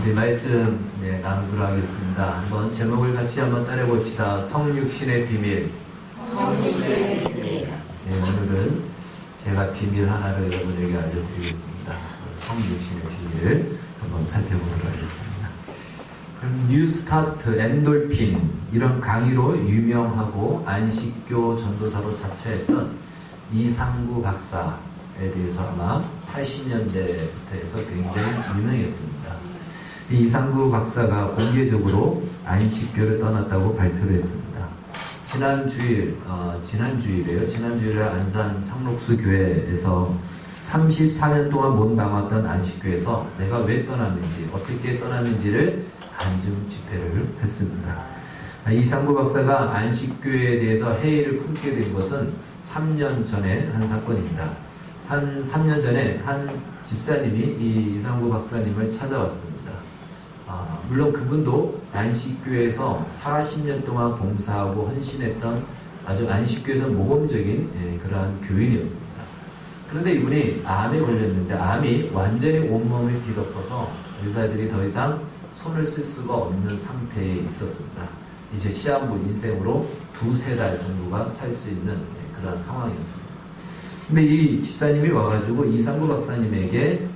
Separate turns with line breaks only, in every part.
우리 말씀 나누도록 하겠습니다. 한번 제목을 같이 한번 따라 봅시다. 성육신의 비밀.
성육신의 비밀.
오늘은 제가 비밀 하나를 여러분에게 알려드리겠습니다. 성육신의 비밀을 한번 살펴보도록 하겠습니다. 뉴스타트, 엔돌핀 이런 강의로 유명하고 안식교 전도사로 자처했던 이상구 박사에 대해서 아마 80년대부터 해서 굉장히 유명했습니다. 이 이상구 박사가 공개적으로 안식교를 떠났다고 발표를 했습니다. 지난주일에 안산 상록수 교회에서 34년 동안 몸담았던 안식교에서 내가 왜 떠났는지, 어떻게 떠났는지를 간증 집회를 했습니다. 이상구 박사가 안식교에 대해서 회의를 품게 된 것은 3년 전에 한 사건입니다. 한 3년 전에 한 집사님이 이 이상구 박사님을 찾아왔습니다. 물론 그분도 안식교에서 40년 동안 봉사하고 헌신했던 아주 안식교에서 모범적인 그러한 교인이었습니다. 그런데 이분이 암에 걸렸는데 암이 완전히 온몸을 뒤덮어서 의사들이 더 이상 손을 쓸 수가 없는 상태에 있었습니다. 이제 시한부 인생으로 2-3달 정도가 살 수 있는 그러한 상황이었습니다. 근데 이 집사님이 와가지고 이상구 박사님에게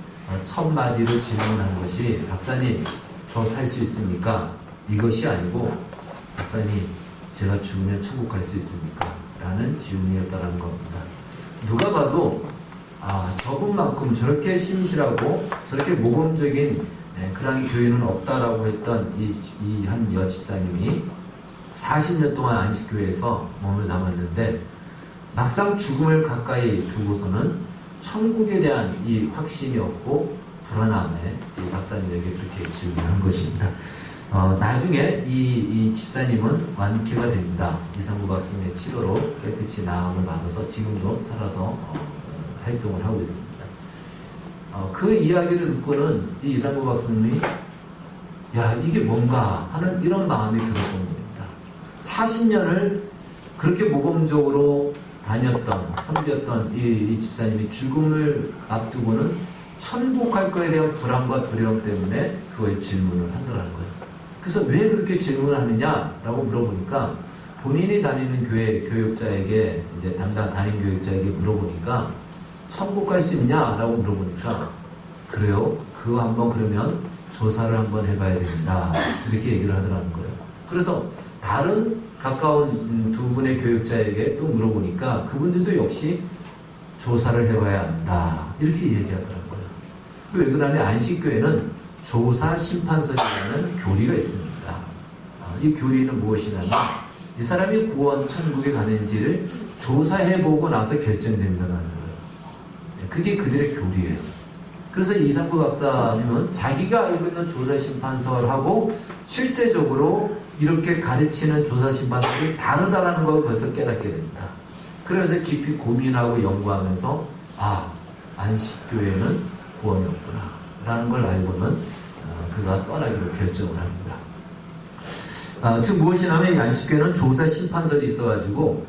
첫 마디로 질문한 것이, 박사님 저 살 수 있습니까? 이것이 아니고, 박사님 제가 죽으면 천국 갈 수 있습니까? 라는 질문이었다는 겁니다. 누가 봐도 저분만큼 저렇게 신실하고 저렇게 모범적인 그런 교인은 없다라고 했던 이 한 여집사님이 40년 동안 안식교회에서 몸을 담았는데 막상 죽음을 가까이 두고서는 천국에 대한 이 확신이 없고 불안함에 이 박사님에게 그렇게 질문한 것입니다. 나중에 이 집사님은 완쾌가 됩니다. 이상구 박사님의 치료로 깨끗이 나음을 받아서 지금도 살아서 활동을 하고 있습니다. 그 이야기를 듣고는 이 이상구 박사님이 야, 이게 뭔가 하는 이런 마음이 들었던 겁니다. 40년을 그렇게 모범적으로 다녔던, 섬겼던 이 집사님이 죽음을 앞두고는 천국 갈 거에 대한 불안과 두려움 때문에 그걸 질문을 하더라는 거예요. 그래서 왜 그렇게 질문을 하느냐라고 물어보니까 본인이 다니는 교회 교육자에게, 이제 담당 담임 교육자에게 물어보니까 천국 갈 수 있냐라고 물어보니까 그래요? 그거 한번 그러면 조사를 한번 해봐야 됩니다. 이렇게 얘기를 하더라는 거예요. 그래서 다른 가까운 두 분의 교육자에게 또 물어보니까 그분들도 역시 조사를 해봐야 한다. 이렇게 얘기하더라고요. 왜 그러냐면 안식교회는 조사 심판설이라는 교리가 있습니다. 이 교리는 무엇이냐면 이 사람이 구원 천국에 가는지를 조사해보고 나서 결정된다는 거예요. 그게 그들의 교리예요. 그래서 이상구 박사님은 자기가 알고 있는 조사 심판설하고 실제적으로 이렇게 가르치는 조사 심판설이 다르다라는 걸 벌써 깨닫게 됩니다. 그래서 깊이 고민하고 연구하면서 안식교회는 구원이 없구나 라는 걸 알고는 그가 떠나기로 결정을 합니다. 즉 무엇이냐면 이 안식교회는 조사 심판설이 있어가지고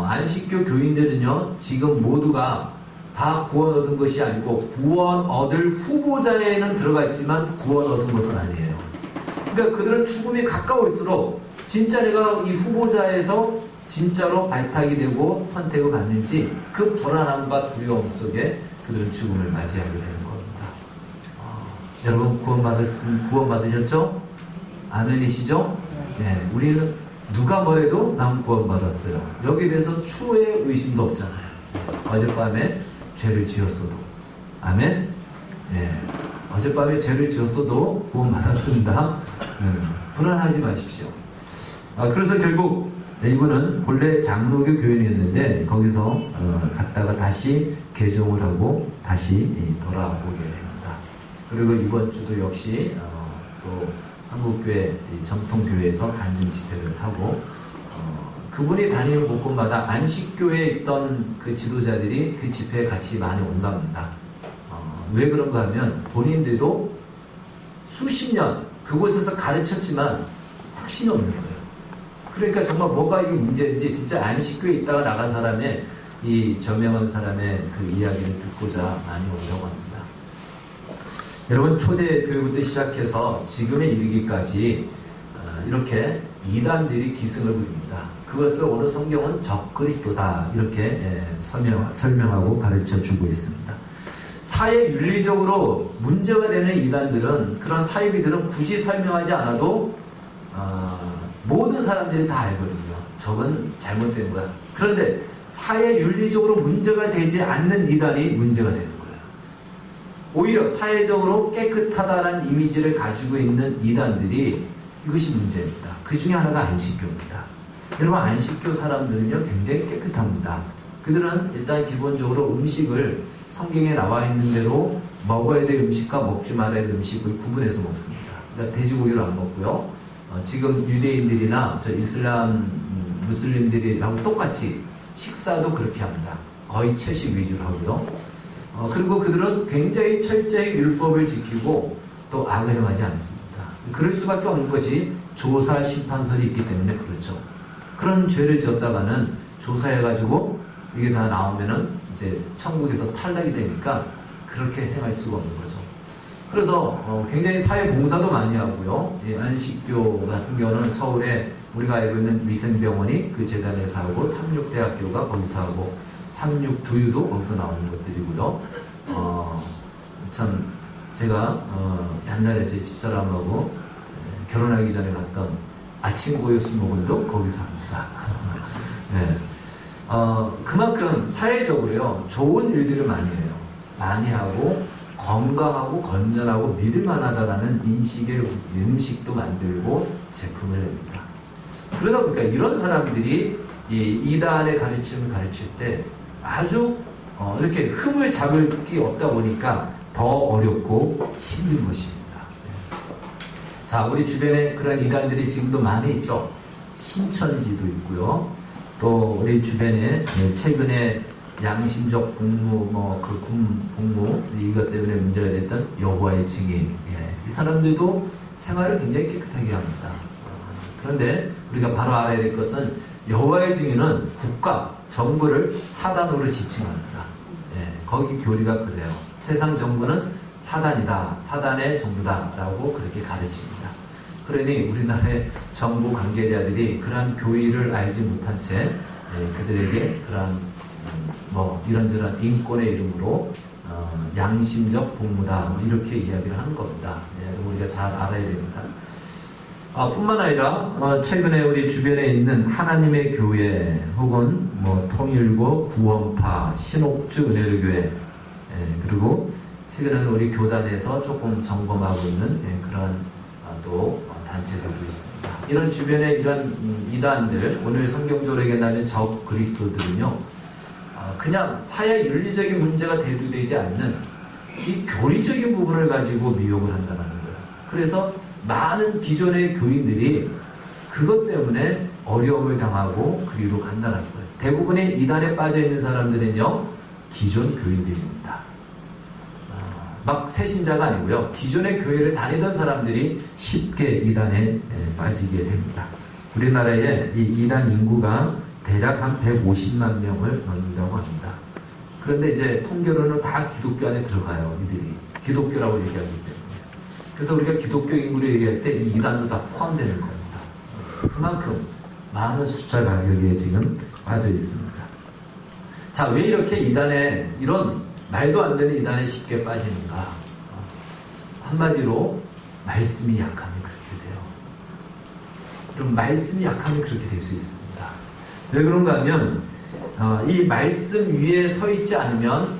안식교 교인들은요 지금 모두가 다 구원 얻은 것이 아니고 구원 얻을 후보자에는 들어가 있지만 구원 얻은 것은 아니에요. 그러니까 그들은 죽음이 가까울수록 진짜 내가 이 후보자에서 진짜로 발탁이 되고 선택을 받는지 그 불안함과 두려움 속에 그들은 죽음을 맞이하게 되는 겁니다. 여러분 구원 받으셨죠? 아멘이시죠? 네, 우리는 누가 뭐해도 난 구원 받았어요. 여기에 대해서 추후에 의심도 없잖아요. 어젯밤에 죄를 지었어도, 아멘. 네, 어젯밤에 죄를 지었어도 구원 받았습니다. 불안하지 마십시오. 그래서 결국 이분은 본래 장로교 교인이었는데 거기서 갔다가 다시 개종을 하고 다시 돌아오게 됩니다. 그리고 이번 주도 역시 또 한국교회 정통교회에서 간증 집회를 하고 그분이 다니는 곳곳마다 안식교회에 있던 그 지도자들이 그 집회에 같이 많이 온답니다. 왜 그런가 하면 본인들도 수십 년 그곳에서 가르쳤지만 확신이 없는 거예요. 그러니까 정말 뭐가 이게 문제인지 진짜 안식교에 있다가 나간 사람의 이 저명한 사람의 그 이야기를 듣고자 많이 오려고 합니다. 여러분 초대 교회부터 시작해서 지금에 이르기까지 이렇게 이단들이 기승을 부립니다. 그것을 오늘 성경은 적그리스도다 이렇게 설명하고 가르쳐주고 있습니다. 사회 윤리적으로 문제가 되는 이단들은, 그런 사이비들은 굳이 설명하지 않아도 모든 사람들이 다 알거든요. 저건 잘못된 거야. 그런데 사회 윤리적으로 문제가 되지 않는 이단이 문제가 되는 거예요. 오히려 사회적으로 깨끗하다는 이미지를 가지고 있는 이단들이, 이것이 문제입니다. 그 중에 하나가 안식교입니다. 여러분, 안식교 사람들은요 굉장히 깨끗합니다. 그들은 일단 기본적으로 음식을 성경에 나와 있는 대로 먹어야 될 음식과 먹지 말아야 될 음식을 구분해서 먹습니다. 그러니까 돼지고기를 안 먹고요. 지금 유대인들이나 저 이슬람 무슬림들이랑 똑같이 식사도 그렇게 합니다. 거의 채식 위주로 하고요. 그리고 그들은 굉장히 철저히 율법을 지키고 또 악을 행하지 않습니다. 그럴 수밖에 없는 것이 조사 심판설이 있기 때문에 그렇죠. 그런 죄를 지었다가는 조사해가지고 이게 다 나오면은 이제 천국에서 탈락이 되니까 그렇게 행할 수가 없는 거죠. 그래서 굉장히 사회 봉사도 많이 하고요. 안식교 같은 경우는 서울에 우리가 알고 있는 위생병원이 그 재단에서 하고, 삼육대학교가 거기서 하고, 삼육두유도 거기서 나오는 것들이고요. 참 제가 옛날에 제 집사람하고 결혼하기 전에 갔던 아침고요 수목원도 거기서 합니다. 네. 그만큼 사회적으로요 좋은 일들을 많이 해요. 많이 하고 건강하고 건전하고 믿을만하다라는 인식의 음식도 만들고 제품을 냅니다. 그러다 보니까 이런 사람들이 이 이단의 가르침을 가르칠 때 아주 이렇게 흠을 잡을 게 없다 보니까 더 어렵고 힘든 것입니다. 자, 우리 주변에 그런 이단들이 지금도 많이 있죠. 신천지도 있고요. 또 우리 주변에 최근에 양심적 복무, 복무 이것 때문에 문제가 됐던 여호와의 증인, 이 사람들도 생활을 굉장히 깨끗하게 합니다. 그런데 우리가 바로 알아야 될 것은 여호와의 증인은 국가, 정부를 사단으로 지칭합니다. 거기 교리가 그래요. 세상 정부는 사단이다, 사단의 정부다 라고 그렇게 가르칩니다. 그러니 우리나라의 정부 관계자들이 그러한 교리를 알지 못한 채 그들에게 그러한 이런저런 인권의 이름으로 양심적 복무다 이렇게 이야기를 하는 겁니다. 우리가 잘 알아야 됩니다. 뿐만 아니라 최근에 우리 주변에 있는 하나님의 교회 혹은 통일고 구원파 신옥주 은혜로교회 그리고 최근에는 우리 교단에서 조금 점검하고 있는 그런 또 단체들도 있습니다. 이런 주변에 이런 이단들, 오늘 성경적으로 얘기한다면 적 그리스도들은요 그냥 사회 윤리적인 문제가 대두되지 않는 이 교리적인 부분을 가지고 미혹을 한다는 거예요. 그래서 많은 기존의 교인들이 그것 때문에 어려움을 당하고 그리로 간다는 거예요. 대부분의 이단에 빠져 있는 사람들은요 기존 교인들입니다. 막 새신자가 아니고요. 기존의 교회를 다니던 사람들이 쉽게 이단에 빠지게 됩니다. 우리나라의 이 이단 인구가 대략 한 150만 명을 넘는다고 합니다. 그런데 이제 통계로는 다 기독교 안에 들어가요. 이들이 기독교라고 얘기하기 때문에. 그래서 우리가 기독교 인구를 얘기할 때 이 이단도 다 포함되는 겁니다. 그만큼 많은 숫자가 여기에 지금 빠져 있습니다. 자, 왜 이렇게 이단에 이런 말도 안 되는 이단에 쉽게 빠지는가? 한마디로 말씀이 약하면 그렇게 돼요. 그럼 말씀이 약하면 그렇게 될 수 있습니다. 왜 그런가 하면 이 말씀 위에 서 있지 않으면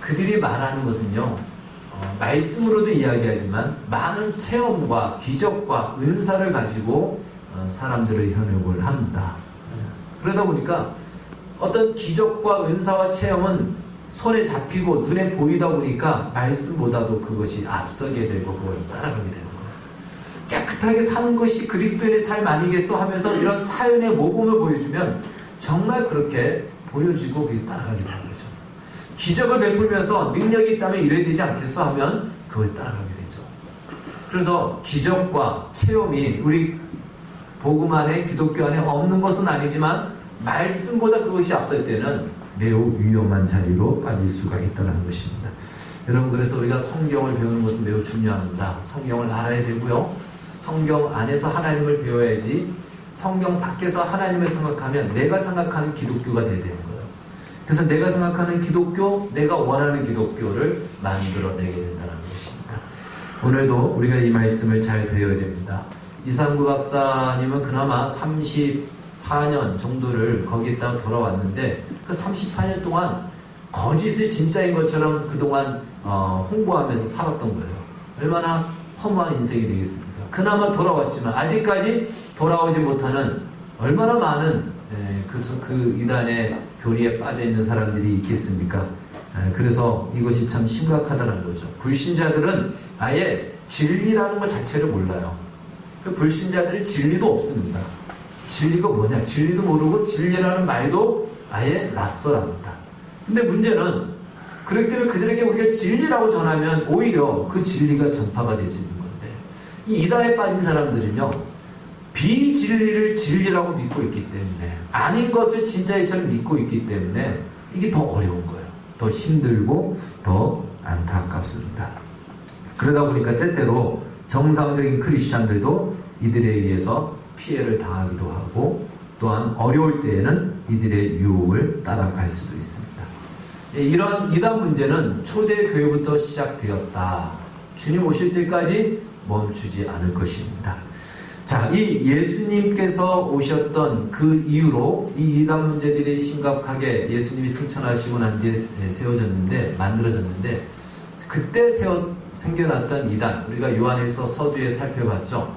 그들이 말하는 것은요 말씀으로도 이야기하지만 많은 체험과 기적과 은사를 가지고 사람들을 현혹을 합니다. 그러다 보니까 어떤 기적과 은사와 체험은 손에 잡히고 눈에 보이다 보니까 말씀보다도 그것이 앞서게 되고 그걸 따라가게 되는 거예요. 깨끗하게 사는 것이 그리스도인의 삶 아니겠어 하면서 이런 사연의 모범을 보여주면 정말 그렇게 보여지고 그게 따라가게 되는 거죠. 기적을 베풀면서 능력이 있다면 이래야 되지 않겠어 하면 그걸 따라가게 되죠. 그래서 기적과 체험이 우리 복음 안에 기독교 안에 없는 것은 아니지만 말씀보다 그것이 앞설 때는 매우 위험한 자리로 빠질 수가 있다는 것입니다. 여러분, 그래서 우리가 성경을 배우는 것은 매우 중요합니다. 성경을 알아야 되고요. 성경 안에서 하나님을 배워야지 성경 밖에서 하나님을 생각하면 내가 생각하는 기독교가 돼야 되는 거예요. 그래서 내가 생각하는 기독교, 내가 원하는 기독교를 만들어내게 된다는 것입니다. 오늘도 우리가 이 말씀을 잘 배워야 됩니다. 이상구 박사님은 그나마 34년 정도를 거기에다 돌아왔는데 그 34년 동안 거짓이 진짜인 것처럼 그동안 홍보하면서 살았던 거예요. 얼마나 허무한 인생이 되겠습니까? 그나마 돌아왔지만 아직까지 돌아오지 못하는 얼마나 많은 그 이단의 교리에 빠져있는 사람들이 있겠습니까? 그래서 이것이 참 심각하다는 거죠. 불신자들은 아예 진리라는 것 자체를 몰라요. 불신자들이 진리도 없습니다. 진리가 뭐냐? 진리도 모르고 진리라는 말도 아예 낯설합니다. 근데 문제는 그렇기 때문에 그들에게 우리가 진리라고 전하면 오히려 그 진리가 전파가 될 수 있는 건데, 이 이단에 빠진 사람들은요, 비진리를 진리라고 믿고 있기 때문에, 아닌 것을 진짜일처럼 믿고 있기 때문에 이게 더 어려운 거예요. 더 힘들고 더 안타깝습니다. 그러다 보니까 때때로 정상적인 크리스찬들도 이들에 의해서 피해를 당하기도 하고, 또한 어려울 때에는 이들의 유혹을 따라갈 수도 있습니다. 이런 이단 문제는 초대교회부터 시작되었다. 주님 오실 때까지 멈추지 않을 것입니다. 자, 이 예수님께서 오셨던 그 이후로 이 이단 문제들이 심각하게 예수님이 승천하시고 난 뒤에 만들어졌는데, 그때 생겨났던 이단, 우리가 요한일서 서두에 살펴봤죠.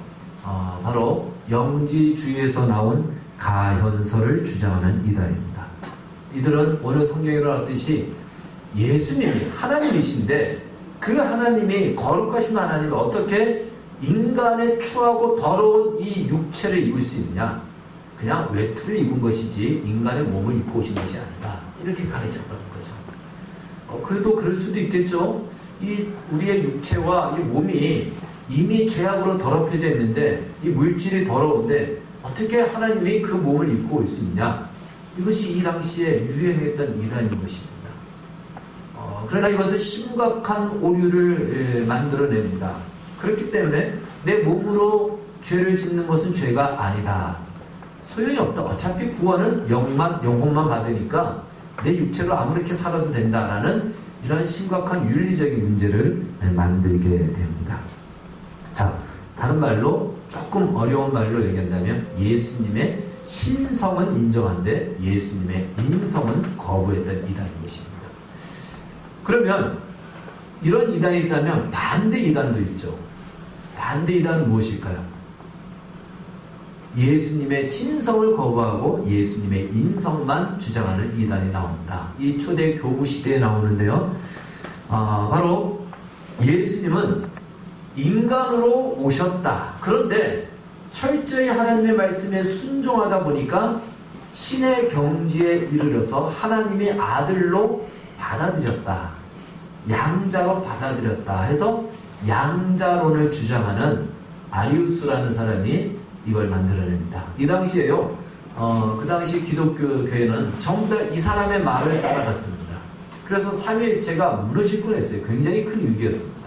바로 영지주의에서 나온 가현설을 주장하는 이단입니다. 이들은 오늘 성경에 나왔듯이 예수님이 하나님이신데, 그 하나님이, 거룩하신 하나님이 어떻게 인간의 추하고 더러운 이 육체를 입을 수 있느냐? 그냥 외투를 입은 것이지 인간의 몸을 입고 오신 것이 아니다. 이렇게 가르쳤다는 거죠. 그래도 그럴 수도 있겠죠. 우리의 육체와 이 몸이 이미 죄악으로 더럽혀져 있는데, 이 물질이 더러운데 어떻게 하나님이 그 몸을 입고 올 수 있냐? 이것이 이 당시에 유행했던 이단인 것입니다. 그러나 이것은 심각한 오류를 만들어냅니다. 그렇기 때문에 내 몸으로 죄를 짓는 것은 죄가 아니다. 소용이 없다. 어차피 구원은 영혼만 받으니까 내 육체로 아무렇게 살아도 된다라는 이런 심각한 윤리적인 문제를 만들게 됩니다. 자, 다른 말로, 조금 어려운 말로 얘기한다면 예수님의 신성은 인정한데 예수님의 인성은 거부했던 이단인 것입니다. 그러면 이런 이단이 있다면 반대 이단도 있죠. 반대 이단은 무엇일까요? 예수님의 신성을 거부하고 예수님의 인성만 주장하는 이단이 나옵니다. 이 초대 교부 시대에 나오는데요. 바로 예수님은 인간으로 오셨다. 그런데 철저히 하나님의 말씀에 순종하다 보니까 신의 경지에 이르러서 하나님의 아들로 받아들였다. 양자로 받아들였다 해서 양자론을 주장하는 아리우스라는 사람이 이걸 만들어냅니다. 이 당시에요, 그 당시 기독교 교회는 전부 다 이 사람의 말을 따라갔습니다. 그래서 삼위일체가 무너질 뻔했어요. 굉장히 큰 위기였습니다.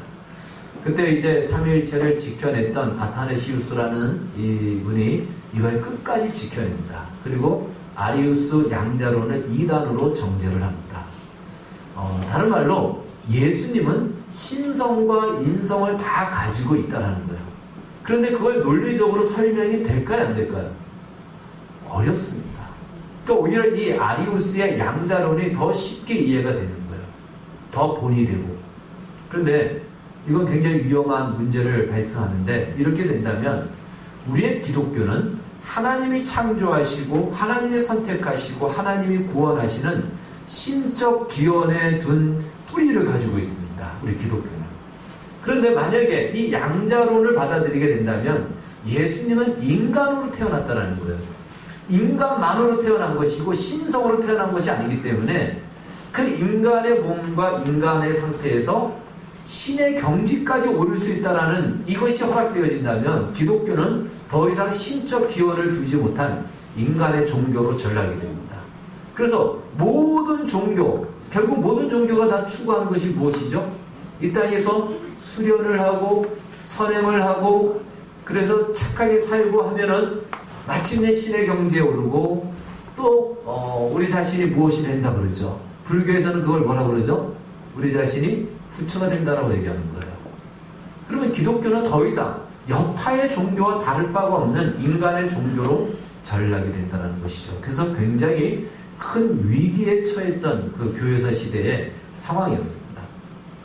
그때 이제 삼위일체를 지켜냈던 아타네시우스라는 이분이 이걸 끝까지 지켜냅니다. 그리고 아리우스 양자론을 이단으로 정죄를 합니다. 다른 말로 예수님은 신성과 인성을 다 가지고 있다는 거예요. 그런데 그걸 논리적으로 설명이 될까요, 안 될까요? 어렵습니다. 또 오히려 이 아리우스의 양자론이 더 쉽게 이해가 되는 거예요. 더 본이 되고. 그런데 이건 굉장히 위험한 문제를 발생하는데, 이렇게 된다면 우리의 기독교는 하나님이 창조하시고 하나님이 선택하시고 하나님이 구원하시는 신적 기원에 둔 뿌리를 가지고 있습니다. 우리 기독교는. 그런데 만약에 이 양자론을 받아들이게 된다면 예수님은 인간으로 태어났다는 거예요. 인간만으로 태어난 것이고 신성으로 태어난 것이 아니기 때문에 그 인간의 몸과 인간의 상태에서 신의 경지까지 오를 수 있다는 이것이 허락되어진다면 기독교는 더 이상 신적 기원을 두지 못한 인간의 종교로 전락이 됩니다. 그래서 모든 종교, 결국 모든 종교가 다 추구하는 것이 무엇이죠? 이 땅에서 수련을 하고 선행을 하고 그래서 착하게 살고 하면은 마침내 신의 경지에 오르고 또 우리 자신이 무엇이 된다 그러죠. 불교에서는 그걸 뭐라 그러죠? 우리 자신이 부처가 된다라고 얘기하는 거예요. 그러면 기독교는 더 이상 여타의 종교와 다를 바가 없는 인간의 종교로 전락이 된다는 것이죠. 그래서 굉장히 큰 위기에 처했던 그 교회사 시대의 상황이었습니다.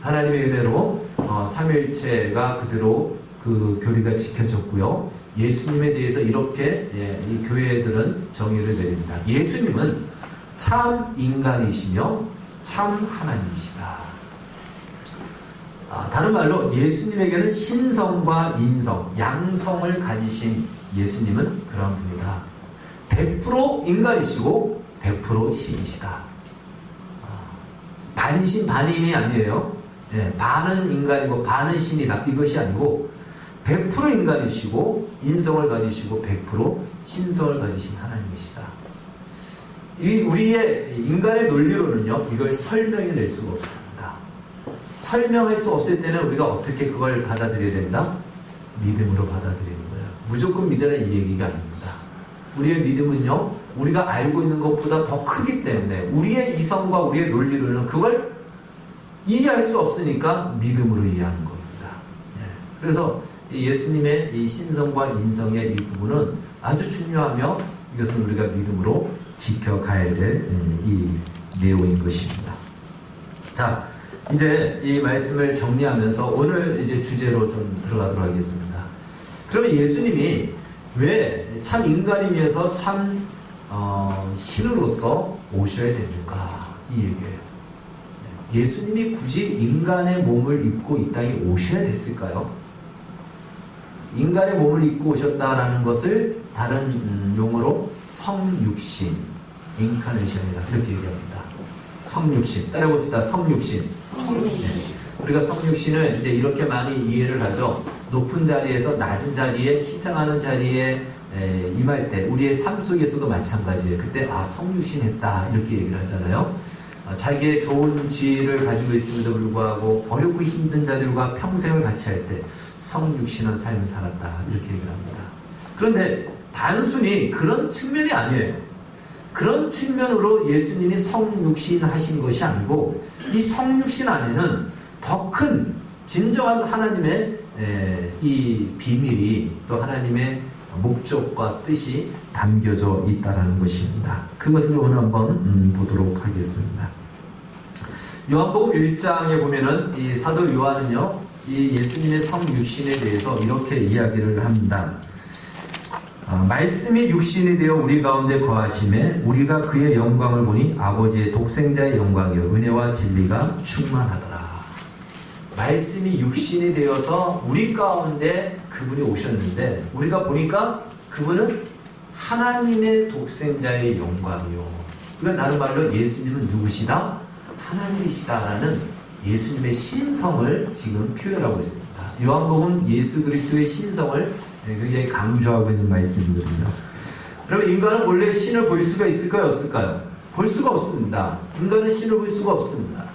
하나님의 은혜로 삼위일체가 그대로 그 교리가 지켜졌고요. 예수님에 대해서 이렇게 이 교회들은 정의를 내립니다. 예수님은 참 인간이시며 참 하나님이시다. 다른 말로 예수님에게는 신성과 인성, 양성을 가지신 예수님은 그런 분이다. 100% 인간이시고 100% 신이시다. 반신반인이 아니에요. 반은 인간이고 반은 신이다. 이것이 아니고 100% 인간이시고 인성을 가지시고 100% 신성을 가지신 하나님이시다. 이 우리의 인간의 논리로는요, 이걸 설명해낼 수가 없습니다. 설명할 수 없을 때는 우리가 어떻게 그걸 받아들여야 된다? 믿음으로 받아들이는 거예요. 무조건 믿으라는 이 얘기가 아닙니다. 우리의 믿음은요, 우리가 알고 있는 것보다 더 크기 때문에 우리의 이성과 우리의 논리로는 그걸 이해할 수 없으니까 믿음으로 이해하는 겁니다. 그래서 예수님의 이 신성과 인성의 이 부분은 아주 중요하며 이것은 우리가 믿음으로 지켜가야 될 이 내용인 것입니다. 자, 이제 이 말씀을 정리하면서 오늘 이제 주제로 좀 들어가도록 하겠습니다. 그러면 예수님이 왜 참 인간이면서 참 신으로서 오셔야 됩니까? 이 얘기예요. 예수님이 굳이 인간의 몸을 입고 이 땅에 오셔야 됐을까요? 인간의 몸을 입고 오셨다라는 것을 다른 용어로 성육신, 인카네이션이다 이렇게 얘기합니다. 성육신, 따라해봅시다. 성육신. 우리가 성육신을 이제 이렇게 많이 이해를 하죠. 높은 자리에서 낮은 자리에 희생하는 자리에 임할 때 우리의 삶 속에서도 마찬가지예요. 그때 성육신 했다 이렇게 얘기를 하잖아요. 자기의 좋은 지위를 가지고 있음에도 불구하고 어렵고 힘든 자들과 평생을 같이 할 때 성육신한 삶을 살았다 이렇게 얘기를 합니다. 그런데 단순히 그런 측면이 아니에요. 그런 측면으로 예수님이 성육신 하신 것이 아니고 이 성육신 안에는 더 큰 진정한 하나님의 이 비밀이 또 하나님의 목적과 뜻이 담겨져 있다는 것입니다. 그것을 오늘 한번 보도록 하겠습니다. 요한복음 1장에 보면은 이 사도 요한은요, 이 예수님의 성육신에 대해서 이렇게 이야기를 합니다. 말씀이 육신이 되어 우리 가운데 거하심에 우리가 그의 영광을 보니 아버지의 독생자의 영광이요 은혜와 진리가 충만하더라. 말씀이 육신이 되어서 우리 가운데 그분이 오셨는데 우리가 보니까 그분은 하나님의 독생자의 영광이요. 그러니까 다른 말로 예수님은 누구시다? 하나님이시다라는 예수님의 신성을 지금 표현하고 있습니다. 요한복음 예수 그리스도의 신성을 굉장히 강조하고 있는 말씀이거든요. 그러면 인간은 원래 신을 볼 수가 있을까요? 없을까요? 볼 수가 없습니다. 인간은 신을 볼 수가 없습니다.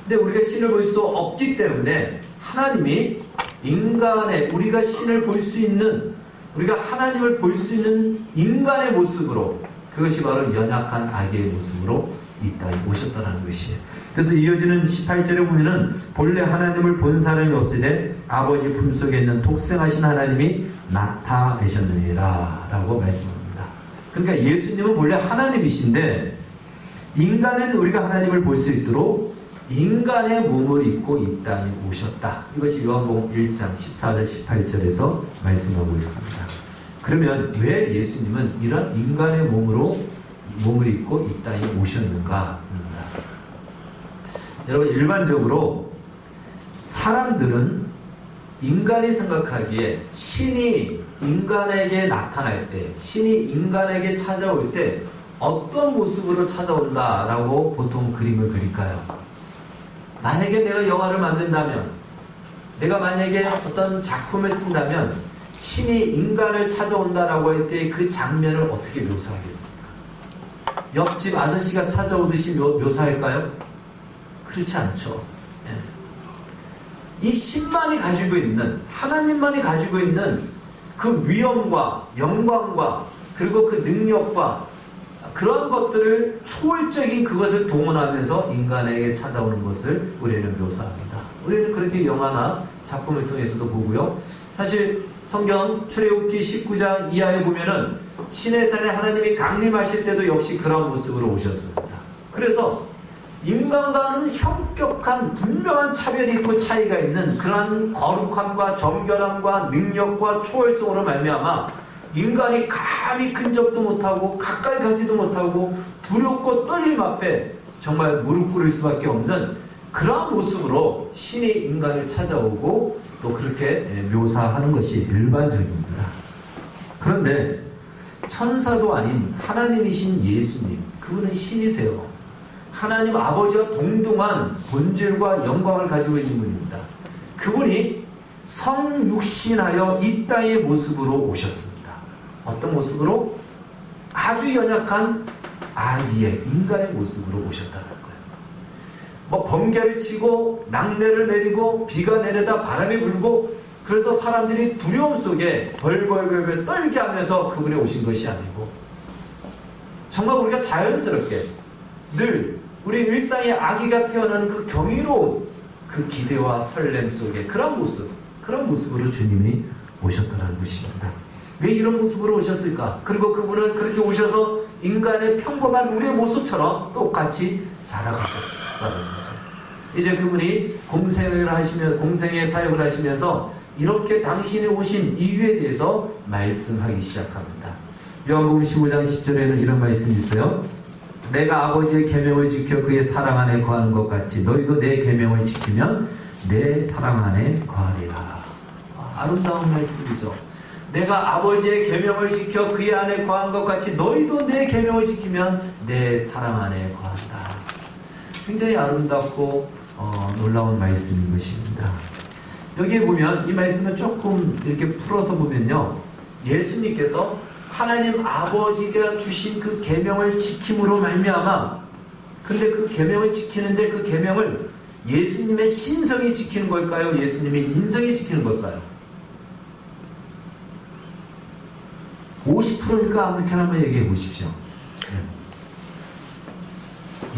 근데 우리가 신을 볼 수 없기 때문에 하나님이 인간의 우리가 신을 볼 수 있는 우리가 하나님을 볼 수 있는 인간의 모습으로 그것이 바로 연약한 아기의 모습으로 이 땅에 오셨다는 것이에요. 그래서 이어지는 18절에 보면은 본래 하나님을 본 사람이 없으되 아버지 품속에 있는 독생하신 하나님이 나타내셨느니라 라고 말씀합니다. 그러니까 예수님은 본래 하나님이신데 인간은 우리가 하나님을 볼 수 있도록 인간의 몸을 입고 이 땅에 오셨다. 이것이 요한복음 1장 14절 18절에서 말씀하고 있습니다. 그러면 왜 예수님은 이런 인간의 몸을 입고 이 땅에 오셨는가? 여러분, 일반적으로 사람들은 인간이 생각하기에 신이 인간에게 나타날 때, 신이 인간에게 찾아올 때 어떤 모습으로 찾아온다라고 보통 그림을 그릴까요? 만약에 내가 영화를 만든다면, 내가 만약에 어떤 작품을 쓴다면 신이 인간을 찾아온다라고 할 때 그 장면을 어떻게 묘사하겠습니까? 옆집 아저씨가 찾아오듯이 묘사할까요? 그렇지 않죠. 이 신만이 가지고 있는, 하나님만이 가지고 있는 그 위엄과 영광과 그리고 그 능력과 그런 것들을 초월적인 그것을 동원하면서 인간에게 찾아오는 것을 우리는 묘사합니다. 우리는 그렇게 영화나 작품을 통해서도 보고요. 사실 성경 출애굽기 19장 이하에 보면은 시내산에 하나님이 강림하실 때도 역시 그런 모습으로 오셨습니다. 그래서 인간과는 현격한 분명한 차별이 있고 차이가 있는 그러한 거룩함과 정결함과 능력과 초월성으로 말미암아 인간이 감히 근접도 못하고 가까이 가지도 못하고 두렵고 떨림 앞에 정말 무릎 꿇을 수밖에 없는 그러한 모습으로 신이 인간을 찾아오고 또 그렇게 묘사하는 것이 일반적입니다. 그런데 천사도 아닌 하나님이신 예수님, 그분은 신이세요. 하나님 아버지와 동등한 본질과 영광을 가지고 있는 분입니다. 그분이 성육신하여 이 땅의 모습으로 오셨습니다. 어떤 모습으로? 아주 연약한 아기의 인간의 모습으로 오셨다는 거예요. 뭐 번개를 치고 낙뢰를 내리고 비가 내려다 바람이 불고 그래서 사람들이 두려움 속에 벌벌벌 떨게 하면서 그분이 오신 것이 아니고 정말 우리가 자연스럽게 늘 우리 일상의 아기가 태어나는 그 경이로운 그 기대와 설렘 속에 그런 모습으로 주님이 오셨다는 것입니다. 왜 이런 모습으로 오셨을까? 그리고 그분은 그렇게 오셔서 인간의 평범한 우리의 모습처럼 똑같이 자라가셨다는 거죠. 이제 그분이 공생의 사역을 하시면서 이렇게 당신이 오신 이유에 대해서 말씀하기 시작합니다. 요한복음 15장 10절에는 이런 말씀이 있어요. 내가 아버지의 계명을 지켜 그의 사랑 안에 거하는 것 같이 너희도 내 계명을 지키면 내 사랑 안에 거하리라. 아름다운 말씀이죠. 내가 아버지의 계명을 지켜 그의 안에 거한 것 같이 너희도 내 계명을 지키면 내 사랑 안에 거한다. 굉장히 아름답고 놀라운 말씀인 것입니다. 여기에 보면 이 말씀을 조금 이렇게 풀어서 보면요. 예수님께서 하나님 아버지가 주신 그 계명을 지킴으로 말미암아 근데 그 계명을 지키는데 그 계명을 예수님의 신성이 지키는 걸까요? 예수님의 인성이 지키는 걸까요? 50%니까 아무렇게나 한번 얘기해 보십시오.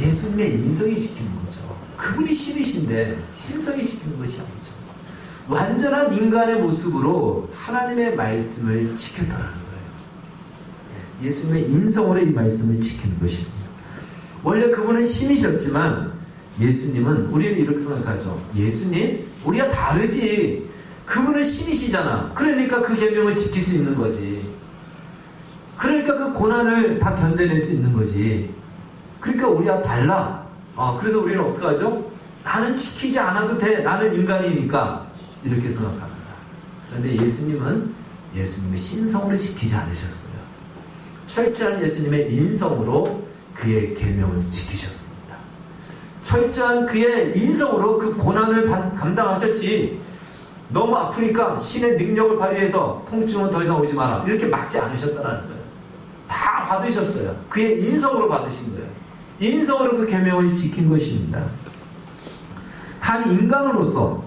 예수님의 인성이 지키는 거죠. 그분이 신이신데 신성이 지키는 것이 아니죠. 완전한 인간의 모습으로 하나님의 말씀을 지켰다는 거예요. 예수님의 인성으로 이 말씀을 지키는 것입니다. 원래 그분은 신이셨지만 예수님은 우리는 이렇게 생각하죠. 예수님? 우리가 다르지. 그분은 신이시잖아. 그러니까 그 계명을 지킬 수 있는 거지. 그러니까 그 고난을 다 견뎌낼 수 있는 거지. 그러니까 우리와 달라. 그래서 우리는 어떻게 하죠? 나는 지키지 않아도 돼. 나는 인간이니까. 이렇게 생각합니다. 그런데 예수님은 예수님의 신성으로 지키지 않으셨어요. 철저한 예수님의 인성으로 그의 계명을 지키셨습니다. 철저한 그의 인성으로 그 고난을 감당하셨지. 너무 아프니까 신의 능력을 발휘해서 통증은 더 이상 오지 마라. 이렇게 막지 않으셨다는 거예요. 다 받으셨어요. 그의 인성으로 받으신 거예요. 인성으로 그 계명을 지킨 것입니다. 한 인간으로서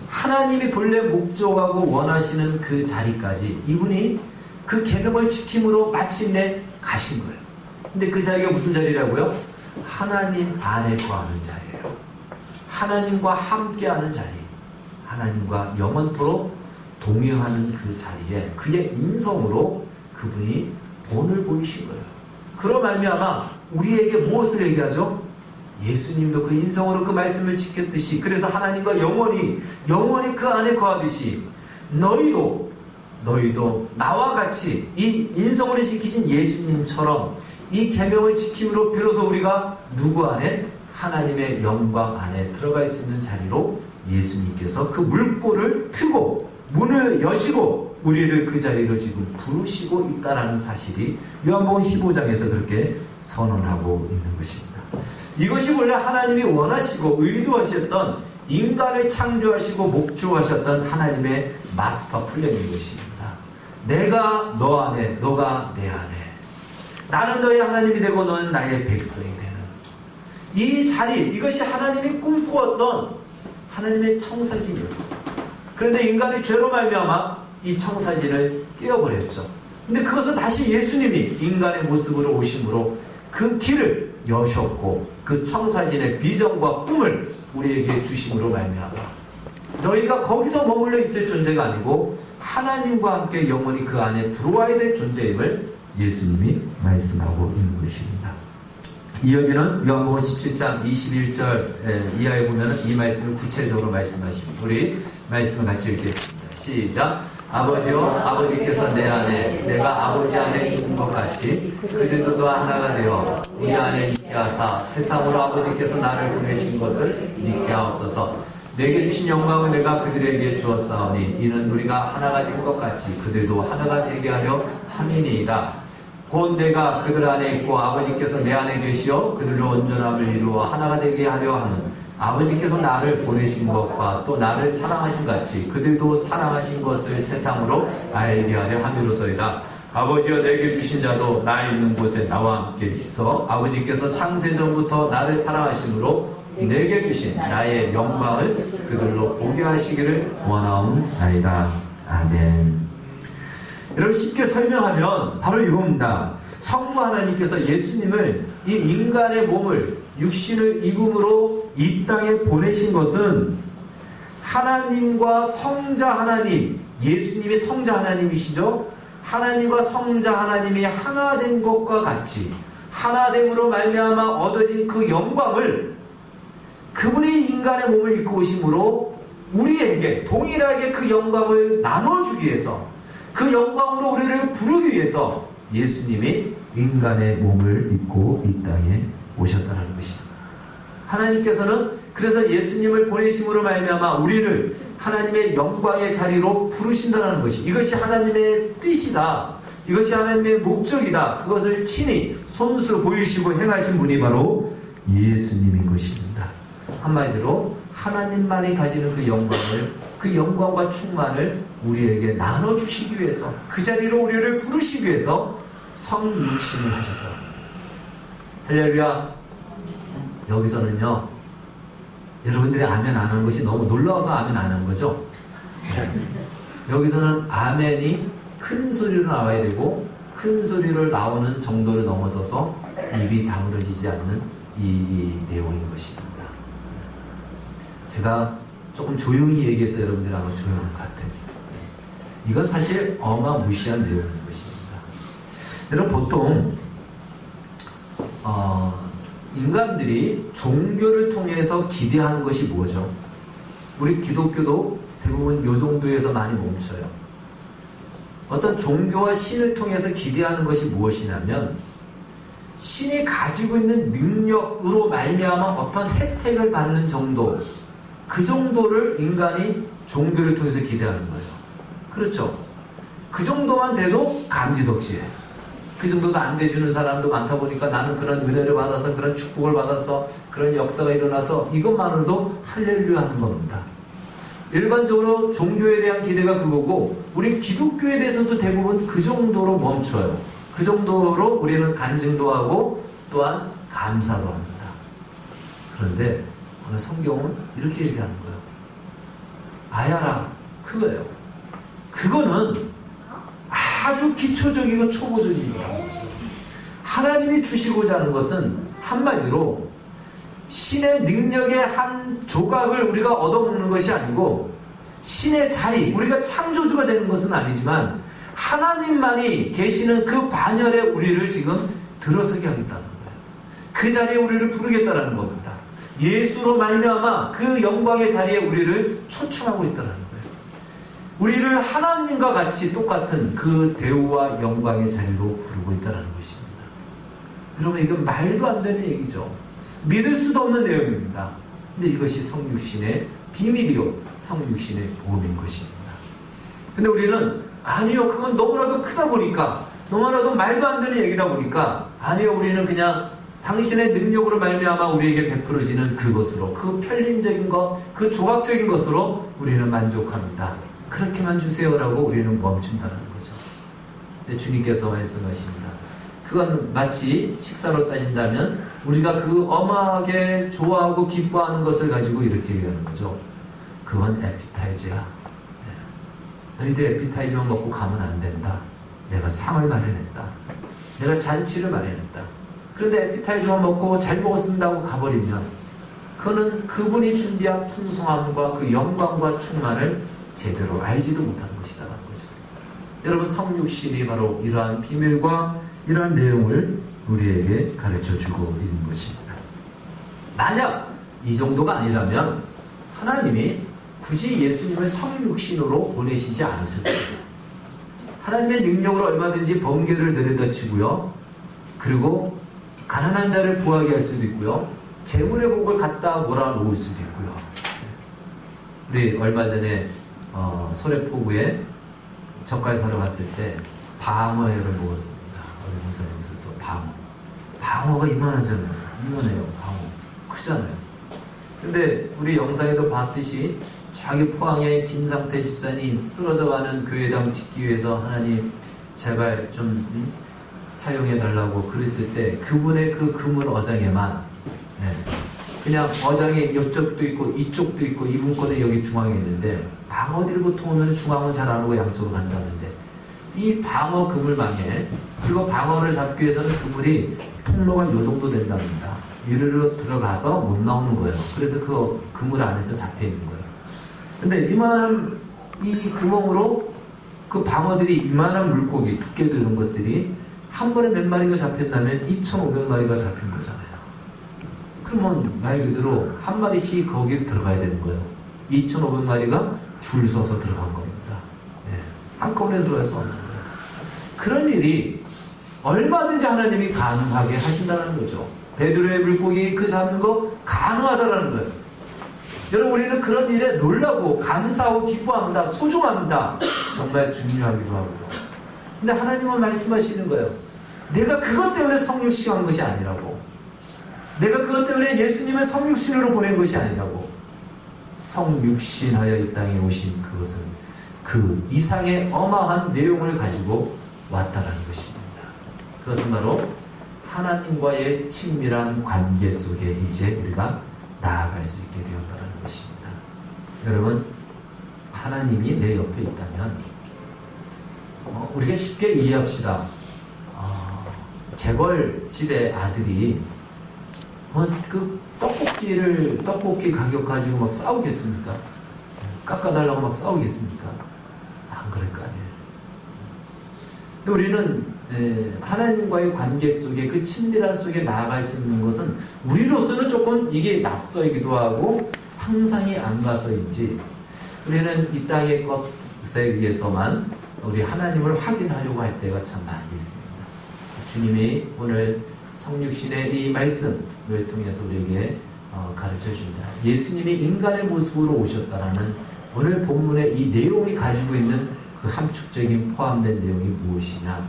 하나님이 본래 목적하고 원하시는 그 자리까지 이분이 그 계명을 지킴으로 마침내 가신 거예요. 근데 그 자리가 무슨 자리라고요? 하나님 안에 거하는 자리예요. 하나님과 함께하는 자리. 하나님과 영원토록 동행하는 그 자리에 그의 인성으로 그분이 본을 보이신 거예요. 그러 말미암아 우리에게 무엇을 얘기하죠? 예수님도 그 인성으로 그 말씀을 지켰듯이 그래서 하나님과 영원히 그 안에 거하듯이 너희도 나와 같이 이 인성으로 지키신 예수님처럼 이 계명을 지킴으로 비로소 우리가 누구 안에? 하나님의 영광 안에 들어갈 수 있는 자리로 예수님께서 그 물꼬를 트고 문을 여시고 우리를 그 자리로 지금 부르시고 있다는 사실이 요한복음 15장에서 그렇게 선언하고 있는 것입니다. 이것이 원래 하나님이 원하시고 의도하셨던 인간을 창조하시고 목조하셨던 하나님의 마스터 플랜인 것입니다. 내가 너 안에, 너가 내 안에. 나는 너의 하나님이 되고 너는 나의 백성이 되는 이 자리, 이것이 하나님이 꿈꾸었던 하나님의 청사진이었어요. 그런데 인간이 죄로 말미암아 이 청사진을 깨어버렸죠. 근데 그것을 다시 예수님이 인간의 모습으로 오심으로 그 길을 여셨고 그 청사진의 비전과 꿈을 우리에게 주심으로 말미암아 너희가 거기서 머물러 있을 존재가 아니고 하나님과 함께 영원히 그 안에 들어와야 될 존재임을 예수님이 말씀하고 있는 것입니다. 이어지는 요한복음 17장 21절 이하에 보면 이 말씀을 구체적으로 말씀하십니다. 우리 말씀을 같이 읽겠습니다. 시작. 아버지요 아버지께서 내 안에 내가 아버지 안에 있는 것 같이 그들도 다 하나가 되어 우리 안에 있게 하사 세상으로 아버지께서 나를 보내신 것을 믿게 하옵소서. 내게 주신 영광을 내가 그들에게 주었사오니 이는 우리가 하나가 된 것 같이 그들도 하나가 되게 하려 함이니이다. 곧 내가 그들 안에 있고 아버지께서 내 안에 계시어 그들로 온전함을 이루어 하나가 되게 하려 하는 아버지께서 나를 보내신 것과 또 나를 사랑하신 같이 그들도 사랑하신 것을 세상으로 알게 하려 함이로소이다. 아버지여 내게 주신 자도 나 있는 곳에 나와 함께 있어 아버지께서 창세전부터 나를 사랑하심으로 내게 주신 나의 영광을 그들로 보게 하시기를 원하옵나이다. 아멘. 여러분 쉽게 설명하면 바로 이겁니다. 성부 하나님께서 예수님을 이 인간의 몸을 육신을 입음으로 이 땅에 보내신 것은 하나님과 성자 하나님, 예수님이 성자 하나님이시죠. 하나님과 성자 하나님이 하나 된 것과 같이 하나됨으로 말미암아 얻어진 그 영광을 그분이 인간의 몸을 입고 오심으로 우리에게 동일하게 그 영광을 나눠주기 위해서 그 영광으로 우리를 부르기 위해서 예수님이 인간의 몸을 입고 이 땅에 오셨다는 것입니다. 하나님께서는 그래서 예수님을 보내심으로 말미암아 우리를 하나님의 영광의 자리로 부르신다는 것이 이것이 하나님의 뜻이다. 이것이 하나님의 목적이다. 그것을 친히 손수 보이시고 행하신 분이 바로 예수님인 것입니다. 한마디로 하나님만이 가지는 그 영광을 그 영광과 충만을 우리에게 나눠주시기 위해서 그 자리로 우리를 부르시기 위해서 성육신을 하셨다. 할렐루야. 여기서는요 여러분들이 아멘 안 하는 것이 너무 놀라워서 아멘 안 하는 거죠. 여기서는 아멘이 큰 소리로 나와야 되고 큰 소리로 나오는 정도를 넘어서서 입이 다물어지지 않는 이 내용인 것입니다. 제가 조금 조용히 얘기해서 여러분들이 아마 조용한 것 같아요. 이건 사실 어마무시한 내용인 것입니다. 여러분 보통 인간들이 종교를 통해서 기대하는 것이 뭐죠? 우리 기독교도 대부분 요 정도에서 많이 멈춰요. 어떤 종교와 신을 통해서 기대하는 것이 무엇이냐면 신이 가지고 있는 능력으로 말미암아 어떤 혜택을 받는 정도, 그 정도를 인간이 종교를 통해서 기대하는 거예요. 그렇죠? 그 정도만 돼도 감지덕지예요. 그 정도도 안 돼주는 사람도 많다 보니까 나는 그런 은혜를 받아서 그런 축복을 받아서 그런 역사가 일어나서 이것만으로도 할렐루야 하는 겁니다. 일반적으로 종교에 대한 기대가 그거고 우리 기독교에 대해서도 대부분 그 정도로 멈춰요. 그 정도로 우리는 간증도 하고 또한 감사도 합니다. 그런데 오늘 성경은 이렇게 얘기하는 거예요. 아야라 그거예요. 그거는 아주 기초적이고 초보적인 거예요. 하나님이 주시고자 하는 것은 한마디로 신의 능력의 한 조각을 우리가 얻어먹는 것이 아니고 신의 자리, 우리가 창조주가 되는 것은 아니지만 하나님만이 계시는 그 반열에 우리를 지금 들어서게 하겠다는 거예요. 그 자리에 우리를 부르겠다는 겁니다. 예수로 말미암아 그 영광의 자리에 우리를 초청하고 있다는 거예요. 우리를 하나님과 같이 똑같은 그 대우와 영광의 자리로 부르고 있다는 것입니다. 여러분 이건 말도 안 되는 얘기죠. 믿을 수도 없는 내용입니다. 근데 이것이 성육신의 비밀이요 성육신의 보험인 것입니다. 근데 우리는 아니요 그건 너무나도 크다 보니까 너무나도 말도 안 되는 얘기다 보니까 아니요 우리는 그냥 당신의 능력으로 말미암아 우리에게 베풀어지는 그것으로 그 편린적인 것, 그 조각적인 것으로 우리는 만족합니다. 그렇게만 주세요라고 우리는 멈춘다는 거죠. 근데 주님께서 말씀하십니다. 그건 마치 식사로 따진다면 우리가 그 어마하게 좋아하고 기뻐하는 것을 가지고 이렇게 얘기하는 거죠. 그건 에피타이저야. 너희들 에피타이저만 먹고 가면 안 된다. 내가 상을 마련했다. 내가 잔치를 마련했다. 그런데 에피타이저만 먹고 잘 먹었습니다 하고 가버리면 그거는 그분이 준비한 풍성함과 그 영광과 충만을 제대로 알지도 못하는 것이다라는 거죠. 여러분, 성육신이 바로 이러한 비밀과 이러한 내용을 우리에게 가르쳐주고 있는 것입니다. 만약 이 정도가 아니라면 하나님이 굳이 예수님을 성육신으로 보내시지 않으실 거예요. 하나님의 능력으로 얼마든지 번개를 내려다치고요. 그리고 가난한 자를 부하게 할 수도 있고요. 재물의 복을 갖다 몰아놓을 수도 있고요. 우리 얼마 전에 소래포구에 젓갈 사러 갔을 때 방어회를 먹었습니다. 우리 목사님께서 방어가 이만하잖아요. 이만해요. 방어 크잖아요. 근데 우리 영상에도 봤듯이 자기 포항의 김상태 집사님 쓰러져가는 교회당 짓기 위해서 하나님 제발 좀 사용해달라고 그랬을 때 그분의 그 그물 어장에만 그냥 어장에 이쪽도 있고 이쪽도 있고 이분 거는 여기 중앙에 있는데 방어들부터 오면 중앙은 잘 안 오고 양쪽으로 간다는데 이 방어 그물망에 그리고 방어를 잡기 위해서는 그물이 통로가 요 정도 된답니다. 이리로 들어가서 못 나오는 거예요. 그래서 그 그물 안에서 잡혀 있는 거예요. 근데 이만한 이 구멍으로 그 방어들이 이만한 물고기, 두께도 이런 것들이 한 번에 몇 마리가 잡혔다면 2,500마리가 잡힌 거잖아요. 그러면 말 그대로 한 마리씩 거기에 들어가야 되는 거예요. 2,500마리가 줄 서서 들어간 겁니다. 한꺼번에 들어갈 수 없는 거예요. 그런 일이 얼마든지 하나님이 가능하게 하신다는 거죠. 베드로의 물고기 그 잡는 거 가능하다라는 거예요. 여러분, 우리는 그런 일에 놀라고 감사하고 기뻐합니다. 소중합니다. 정말 중요하기도 하고요. 근데 하나님은 말씀하시는 거예요. 내가 그것 때문에 성육신한 것이 아니라고. 내가 그것 때문에 예수님을 성육신으로 보낸 것이 아니라고. 성육신하여 이 땅에 오신 그것은 그 이상의 어마한 내용을 가지고 왔다라는 것입니다. 그것은 바로 하나님과의 친밀한 관계 속에 이제 우리가 나아갈 수 있게 되었다는 것입니다. 여러분, 하나님이 내 옆에 있다면 우리가 쉽게 이해합시다. 재벌집의 아들이 그 떡볶이 가격 가지고 막 싸우겠습니까? 깎아달라고 막 싸우겠습니까? 안 그럴 거 아니에요. 근데 우리는 하나님과의 관계 속에 그 친밀한 속에 나아갈 수 있는 것은 우리로서는 조금 이게 낯설기도 하고 상상이 안 가서인지 우리는 이 땅의 것에 의해서만 우리 하나님을 확인하려고 할 때가 참 많이 있습니다. 주님이 오늘 성육신의 이 말씀을 통해서 우리에게 가르쳐 줍니다. 예수님이 인간의 모습으로 오셨다라는 오늘 본문의 이 내용이 가지고 있는 그 함축적인 포함된 내용이 무엇이냐?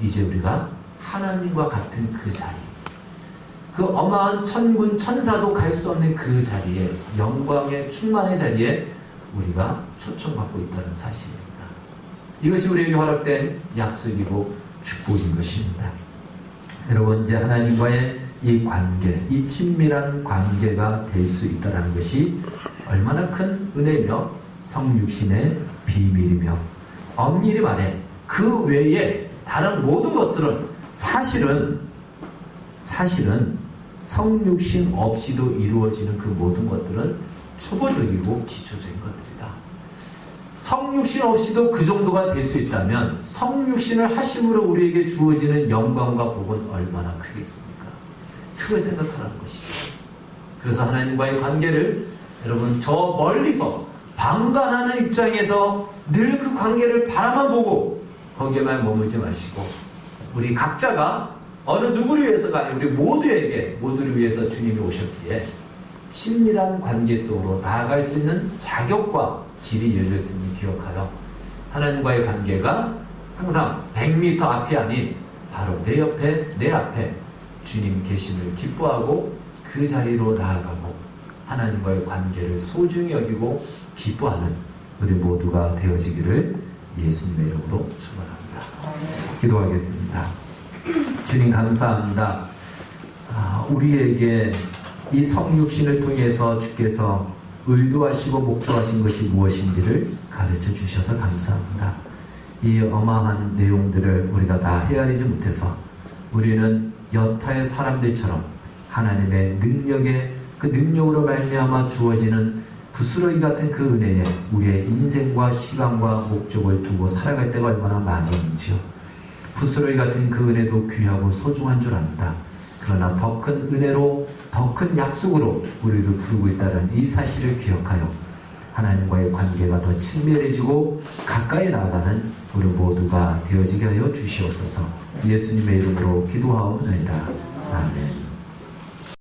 이제 우리가 하나님과 같은 그 자리, 그 어마한 천군 천사도 갈 수 없는 그 자리에, 영광의 충만의 자리에 우리가 초청받고 있다는 사실입니다. 이것이 우리에게 허락된 약속이고 축복인 것입니다. 여러분, 이제 하나님과의 이 관계, 이 친밀한 관계가 될 수 있다는 것이 얼마나 큰 은혜며 성육신의 비밀이며 엄밀히 말해 그 외에 다른 모든 것들은 사실은 성육신 없이도 이루어지는 그 모든 것들은 초보적이고 기초적인 것들이다. 성육신 없이도 그 정도가 될 수 있다면 성육신을 하심으로 우리에게 주어지는 영광과 복은 얼마나 크겠습니까? 그걸 생각하라는 것이죠. 그래서 하나님과의 관계를 여러분 저 멀리서 방관하는 입장에서 늘 그 관계를 바라만 보고 거기에만 머물지 마시고 우리 각자가 어느 누구를 위해서가 아니라 우리 모두를 위해서 주님이 오셨기에 친밀한 관계 속으로 나아갈 수 있는 자격과 길이 열렸음을 기억하여 하나님과의 관계가 항상 100m 앞이 아닌 바로 내 옆에 내 앞에 주님 계심을 기뻐하고 그 자리로 나아가고 하나님과의 관계를 소중히 여기고 기뻐하는 우리 모두가 되어지기를 예수님의 이름으로 축원합니다. 기도하겠습니다. 주님 감사합니다. 우리에게 이 성육신을 통해서 주께서 의도하시고 목적하신 것이 무엇인지를 가르쳐 주셔서 감사합니다. 이 어마한 내용들을 우리가 다 헤아리지 못해서 우리는 여타의 사람들처럼 하나님의 능력에 그 능력으로 말미암아 주어지는 부스러기 같은 그 은혜에 우리의 인생과 시간과 목적을 두고 살아갈 때가 얼마나 많이 있는지요. 부스러기 같은 그 은혜도 귀하고 소중한 줄 압니다. 그러나 더 큰 은혜로 더 큰 약속으로 우리를 부르고 있다는 이 사실을 기억하여 하나님과의 관계가 더 친밀해지고 가까이 나아가는 우리 모두가 되어지게 하여 주시옵소서. 예수님의 이름으로 기도하옵나이다. 아멘.